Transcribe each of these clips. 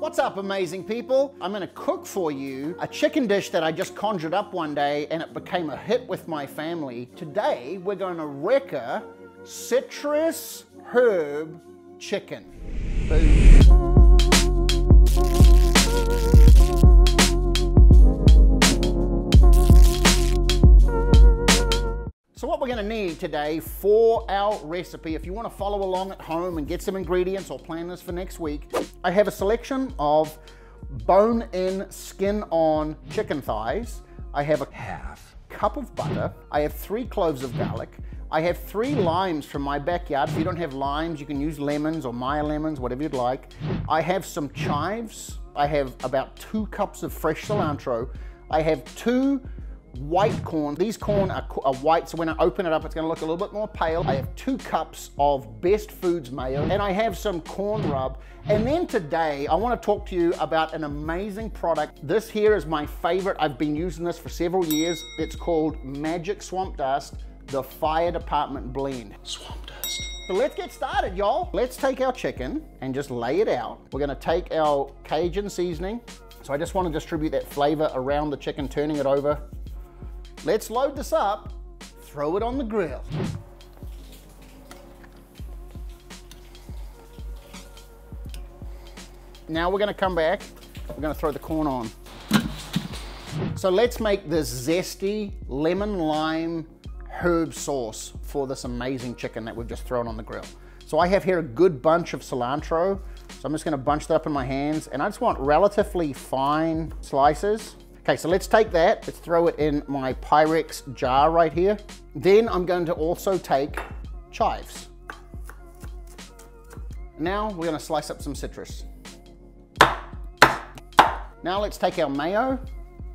What's up, amazing people? I'm gonna cook for you a chicken dish that I just conjured up one day and it became a hit with my family. Today, we're gonna REKA citrus herb chicken. Boom. So what we're gonna need today for our recipe, if you wanna follow along at home and get some ingredients or plan this for next week, I have a selection of bone-in, skin-on chicken thighs. I have a half cup of butter. I have 3 cloves of garlic. I have 3 limes from my backyard. If you don't have limes, you can use lemons or Meyer lemons, whatever you'd like. I have some chives. I have about 2 cups of fresh cilantro. I have 2 white corn. These corn are white, so when I open it up, it's gonna look a little bit more pale. I have 2 cups of Best Foods mayo, and I have some corn rub. And then today, I wanna talk to you about an amazing product. This here is my favorite. I've been using this for several years. It's called Magic Swamp Dust, the Fire Department Blend. Swamp Dust. So let's get started, y'all. Let's take our chicken and just lay it out. We're gonna take our Cajun seasoning. So I just wanna distribute that flavor around the chicken, turning it over. Let's load this up, throw it on the grill. Now we're gonna come back, we're gonna throw the corn on. So let's make this zesty lemon lime herb sauce for this amazing chicken that we've just thrown on the grill. So I have here a good bunch of cilantro. So I'm just gonna bunch that up in my hands, and I just want relatively fine slices. Okay, so let's take that, let's throw it in my Pyrex jar right here. Then I'm going to also take chives. Now we're gonna slice up some citrus. Now let's take our mayo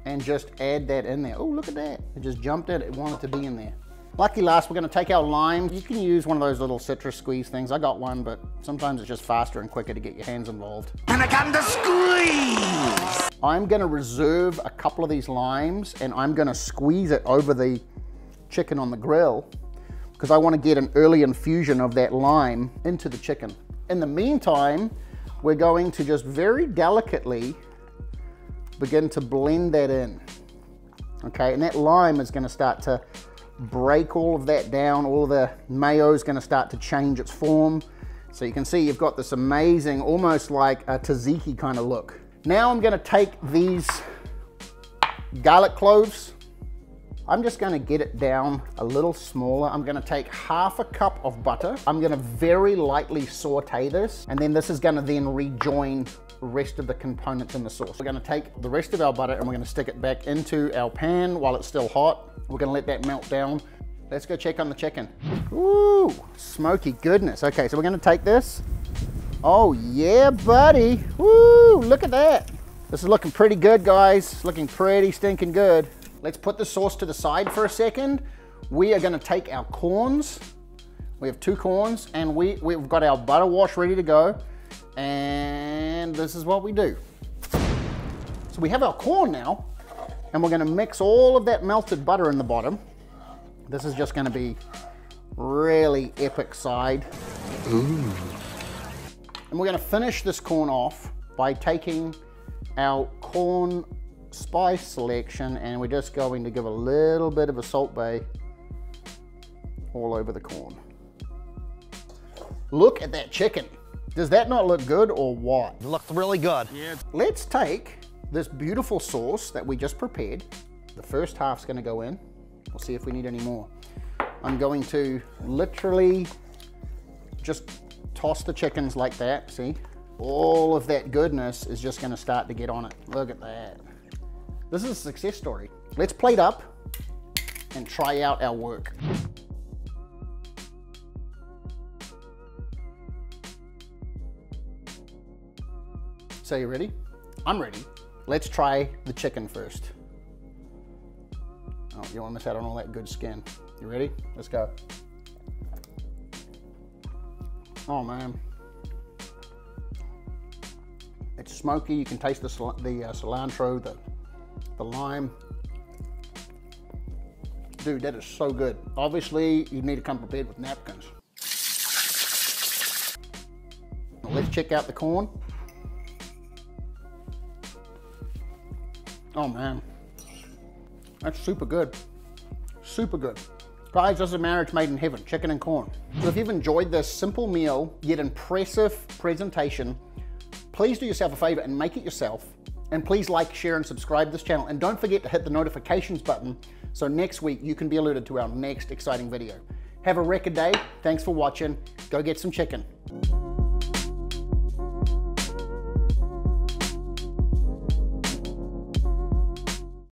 and just add that in there. Oh, look at that. It just jumped in, it wanted to be in there. Lucky last, we're gonna take our lime. You can use one of those little citrus squeeze things. I got one, but sometimes it's just faster and quicker to get your hands involved. And I got the squeeze! I'm gonna reserve a couple of these limes and I'm gonna squeeze it over the chicken on the grill because I wanna get an early infusion of that lime into the chicken. In the meantime, we're going to just very delicately begin to blend that in. Okay, and that lime is gonna start to break all of that down. All the mayo is going to start to change its form. So you can see you've got this amazing, almost like a tzatziki kind of look. Now I'm going to take these garlic cloves. I'm just going to get it down a little smaller. I'm going to take half a cup of butter. I'm going to very lightly saute this, and then this is going to then rejoin the rest of the components in the sauce. We're going to take the rest of our butter and we're going to stick it back into our pan while it's still hot. We're going to let that melt down. Let's go check on the chicken. Ooh, smoky goodness. Okay, so we're going to take this. Oh yeah, buddy. Woo, look at that. This is looking pretty good, guys. Looking pretty stinking good. Let's put the sauce to the side for a second. We are going to take our corns. We have 2 corns, and we've got our butter wash ready to go. And this is what we do. So we have our corn now, and we're gonna mix all of that melted butter in the bottom. This is just gonna be really epic side. Ooh. And we're gonna finish this corn off by taking our corn spice selection, and we're just going to give a little bit of a salt bay all over the corn. Look at that chicken. Does that not look good or what? It looked really good. Yeah. Let's take this beautiful sauce that we just prepared. The first half's gonna go in. We'll see if we need any more. I'm going to literally just toss the chickens like that, see? All of that goodness is just gonna start to get on it. Look at that. This is a success story. Let's plate up and try out our work. So you ready? I'm ready. Let's try the chicken first. Oh, you don't want to miss out on all that good skin. You ready? Let's go. Oh man. It's smoky. You can taste the cilantro, the lime. Dude, that is so good. Obviously, you need to come prepared with napkins. Now let's check out the corn. Oh man, that's super good. Super good. Guys, this is a marriage made in heaven, chicken and corn. So if you've enjoyed this simple meal, yet impressive presentation, please do yourself a favor and make it yourself. And please like, share, and subscribe to this channel. And don't forget to hit the notifications button so next week you can be alerted to our next exciting video. Have a REKA day. Thanks for watching. Go get some chicken.